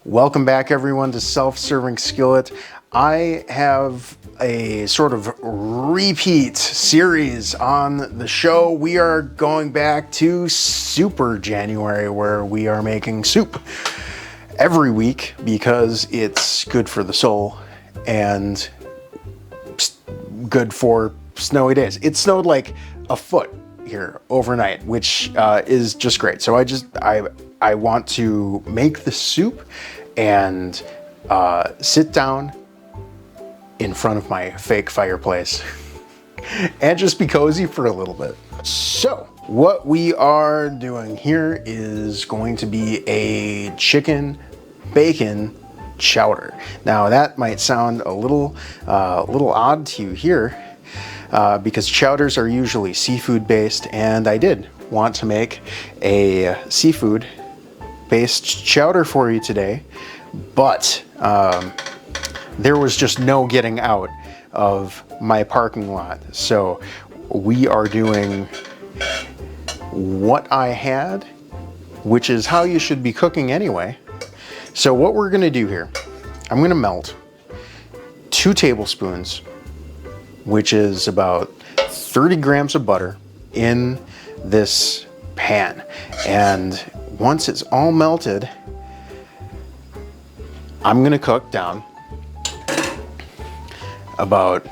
Welcome back everyone to Self-Serving Skillet. I have a sort of repeat series on the show. We are going back to Super January, where we are making soup every week because it's good for the soul and good for snowy days. It snowed like a foot here overnight, which is just great. So I want to make the soup and sit down in front of my fake fireplace and just be cozy for a little bit. So what we are doing here is going to be a chicken bacon chowder. Now that might sound a little odd to you here because chowders are usually seafood based, and I did want to make a seafood based chowder for you today, but there was just no getting out of my parking lot. So we are doing what I had, which is how you should be cooking anyway. So what we're gonna do here, I'm gonna melt 2 tablespoons, which is about 30 grams of butter in this pan. And once it's all melted, I'm gonna cook down about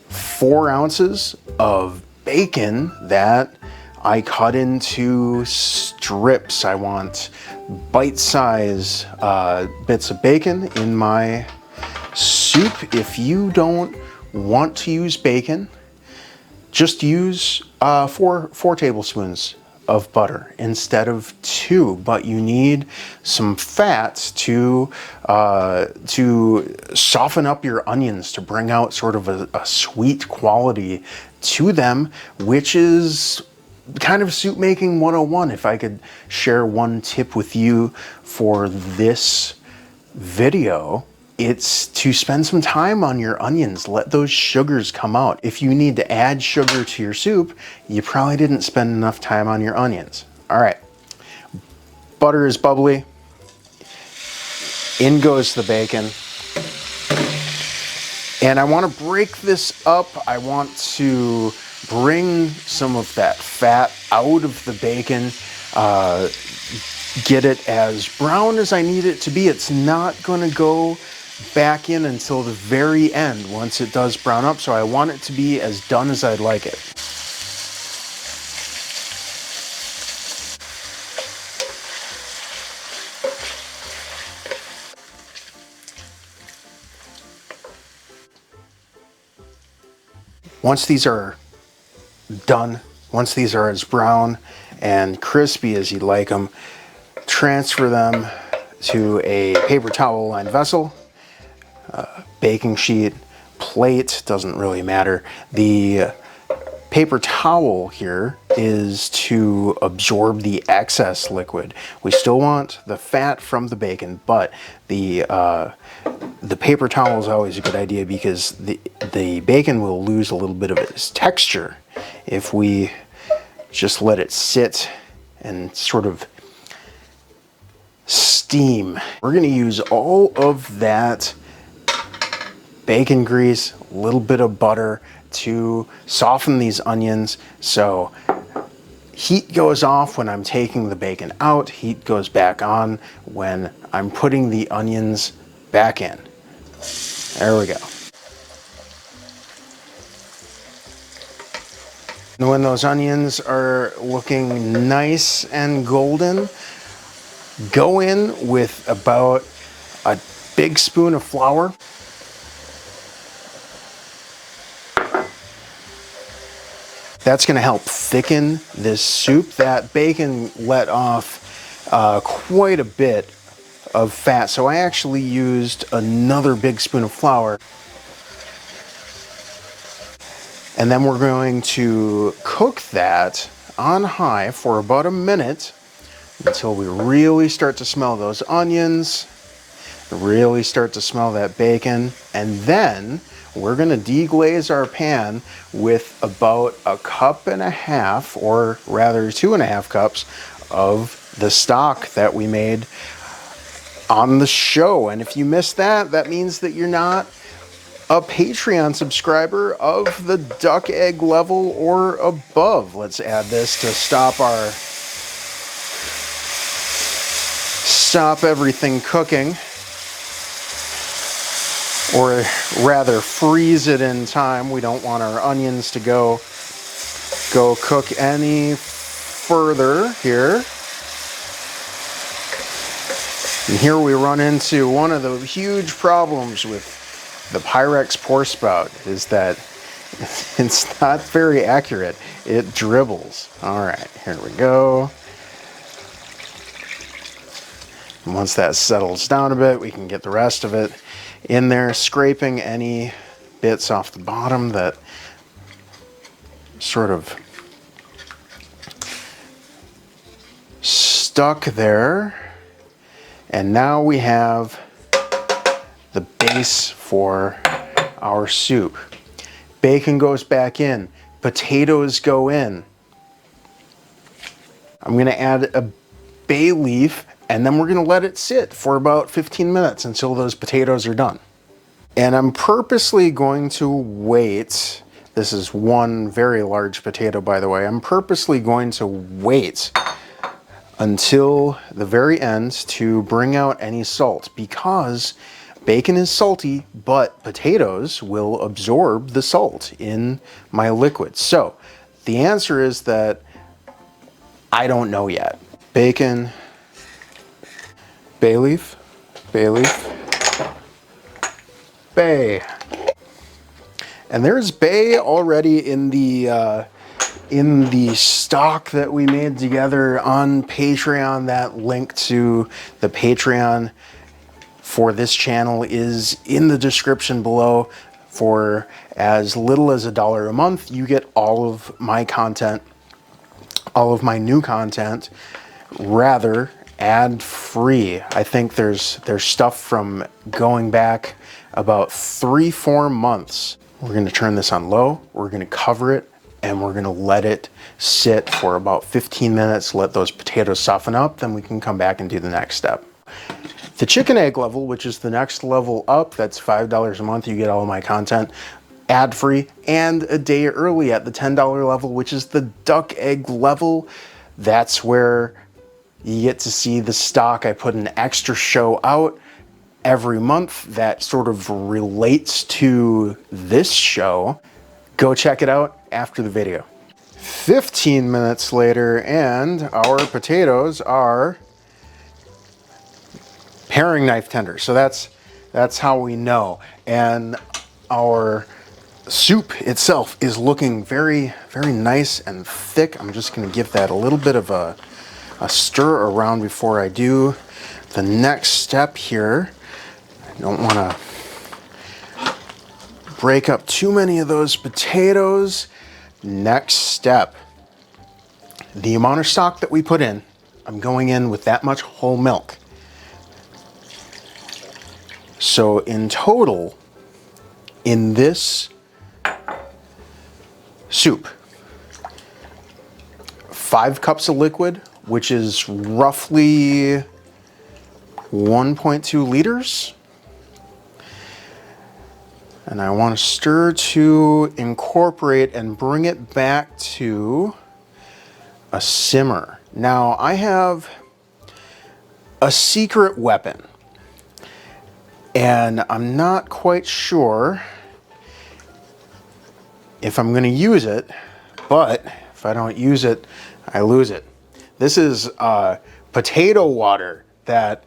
4 ounces of bacon that I cut into strips. I want bite-size bits of bacon in my soup. If you don't want to use bacon, just use 4 tablespoons of butter instead of 2, but you need some fats to soften up your onions, to bring out sort of a sweet quality to them, which is kind of soup making 101. If I could share one tip with you for this video, it's to spend some time on your onions. Let those sugars come out. If you need to add sugar to your soup, you probably didn't spend enough time on your onions. All right, butter is bubbly. In goes the bacon. And I want to break this up. I want to bring some of that fat out of the bacon, get it as brown as I need it to be. It's not going to go back in until the very end once it does brown up, so I want it to be as done as I'd like it. Once these are done, once these are as brown and crispy as you'd like them, transfer them to a paper towel lined vessel. Baking sheet, plate, doesn't really matter. The paper towel here is to absorb the excess liquid. We still want the fat from the bacon, but the paper towel is always a good idea because the bacon will lose a little bit of its texture if we just let it sit and sort of steam. We're going to use all of that bacon grease, a little bit of butter to soften these onions. So heat goes off when I'm taking the bacon out, heat goes back on when I'm putting the onions back in. There we go. And when those onions are looking nice and golden, go in with about a big spoon of flour. That's going to help thicken this soup. That bacon let off quite a bit of fat, so I actually used another big spoon of flour. And then we're going to cook that on high for about a minute until we really start to smell those onions, really start to smell that bacon, and then we're going to deglaze our pan with about 1.5 cups, or rather 2.5 cups of the stock that we made on the show. And if you missed that, that means that you're not a Patreon subscriber of the duck egg level or above. Let's add this to stop everything cooking, or rather freeze it in time. We don't want our onions to go cook any further here. And here we run into one of the huge problems with the Pyrex pour spout, is that it's not very accurate. It dribbles. All right, here we go. And once that settles down a bit, we can get the rest of it in there, scraping any bits off the bottom that sort of stuck there. And now we have the base for our soup. Bacon goes back in, potatoes go in. I'm gonna add a bay leaf, and then we're gonna let it sit for about 15 minutes until those potatoes are done. And I'm purposely going to wait. This is one very large potato, by the way. I'm purposely going to wait until the very end to bring out any salt, because bacon is salty, but potatoes will absorb the salt in my liquid. So the answer is that I don't know yet. Bacon, bay leaf, bay. And there's bay already in the stock that we made together on Patreon. That link to the Patreon for this channel is in the description below. For as little as $1 a month, you get all of my content, all of my new content, rather ad-free. I think there's stuff from going back about 3-4 months. We're going to turn this on low, we're going to cover it, and we're going to let it sit for about 15 minutes, let those potatoes soften up, then we can come back and do the next step. The chicken egg level, which is the next level up, that's $5 a month, you get all of my content ad-free and a day early. At the $10 level, which is the duck egg level, that's where you get to see the stock. I put an extra show out every month that sort of relates to this show. Go check it out after the video. 15 minutes later, and our potatoes are paring knife tender. So that's how we know. And our soup itself is looking very, very nice and thick. I'm just going to give that a little bit of a stir around before I do the next step here. I don't want to break up too many of those potatoes. Next step, the amount of stock that we put in, I'm going in with that much whole milk. So in total, in this soup, 5 cups of liquid, which is roughly 1.2 liters. And I want to stir to incorporate and bring it back to a simmer. Now I have a secret weapon, and I'm not quite sure if I'm going to use it, but if I don't use it, I lose it. This is potato water that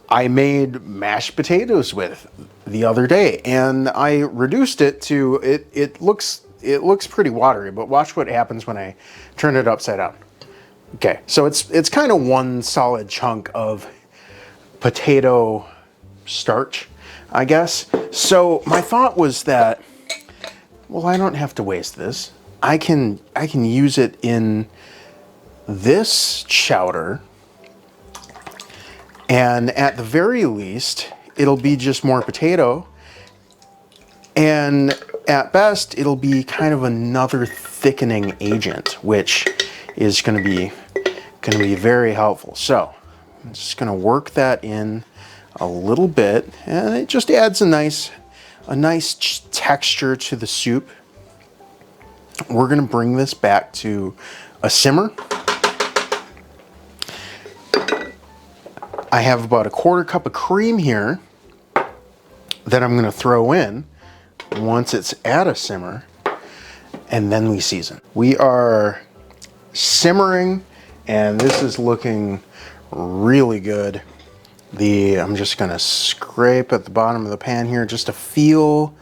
I made mashed potatoes with the other day, and I reduced it to it looks pretty watery, but watch what happens when I turn it upside down. Okay, so it's kind of one solid chunk of potato starch, I guess. So my thought was that, well, I don't have to waste this. I can use it in this chowder, and at the very least, it'll be just more potato, and at best, it'll be kind of another thickening agent, which is going to be very helpful. So I'm just gonna work that in a little bit, and it just adds a nice texture to the soup. We're gonna bring this back to a simmer. I have about a 1/4 cup of cream here that I'm gonna throw in once it's at a simmer, and then we season. We are simmering, and this is looking really good. I'm just gonna scrape at the bottom of the pan here just to feel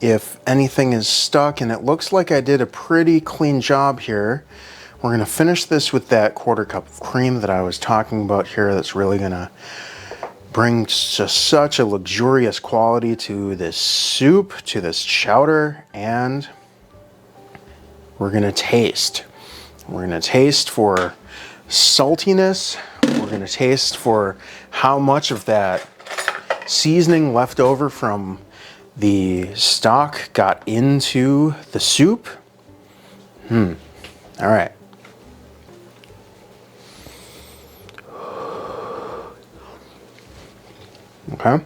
if anything is stuck, and it looks like I did a pretty clean job here. We're gonna finish this with that 1/4 cup of cream that I was talking about here. That's really gonna bring just such a luxurious quality to this soup, to this chowder, and we're gonna taste. We're gonna taste for saltiness. We're gonna taste for how much of that seasoning left over from the stock got into the soup. All right. Okay.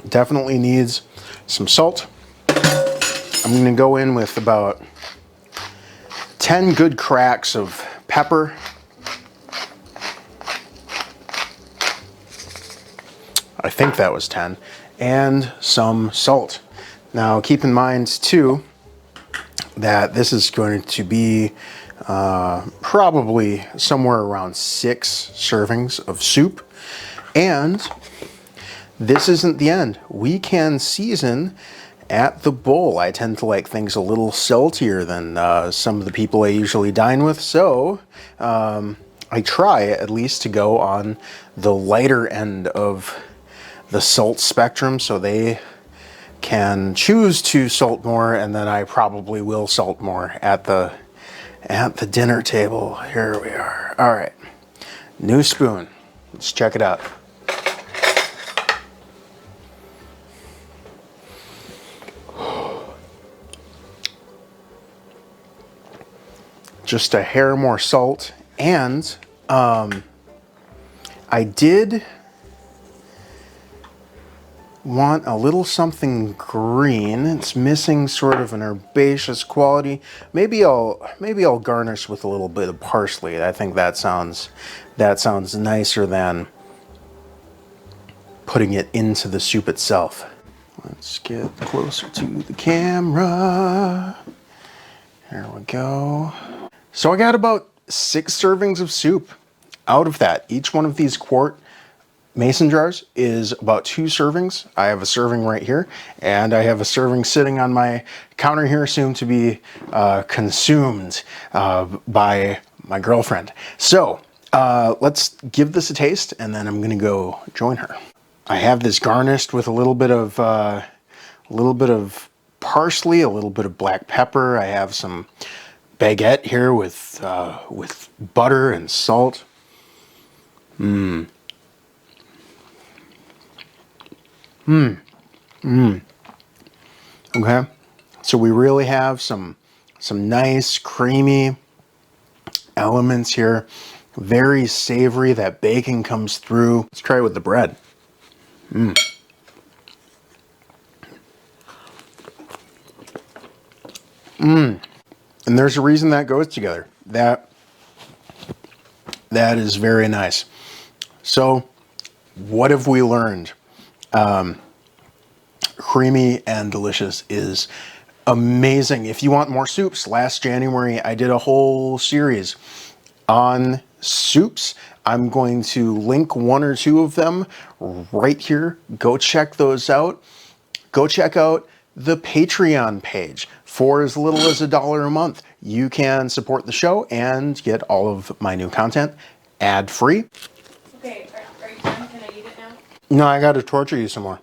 Definitely needs some salt. I'm gonna go in with about 10 good cracks of pepper. I think that was 10. And some salt. Now keep in mind too that this is going to be probably somewhere around 6 servings of soup. And this isn't the end. We can season at the bowl. I tend to like things a little saltier than some of the people I usually dine with, so I try at least to go on the lighter end of the salt spectrum so they can choose to salt more, and then I probably will salt more at the dinner table. Here we are. All right, new spoon. Let's check it out. Just a hair more salt, and I did want a little something green. It's missing sort of an herbaceous quality. Maybe I'll garnish with a little bit of parsley. I think that sounds nicer than putting it into the soup itself. Let's get closer to the camera. There we go. So I got about 6 servings of soup out of that. Each one of these quart mason jars is about 2 servings. I have a serving right here, and I have a serving sitting on my counter here, soon to be consumed by my girlfriend. So let's give this a taste, and then I'm gonna go join her. I have this garnished with a little bit of parsley, a little bit of black pepper. I have some baguette here with butter and salt. Okay, so we really have some nice creamy elements here. Very savory. That bacon comes through. Let's try it with the bread. And there's a reason that goes together. That is very nice. So what have we learned? Creamy and delicious is amazing. If you want more soups, last January I did a whole series on soups. I'm going to link 1 or 2 of them right here. Go check those out. Go check out the Patreon page. For as little as $1 a month, you can support the show and get all of my new content ad-free. Okay, are you done? Can I eat it now? No, I gotta torture you some more.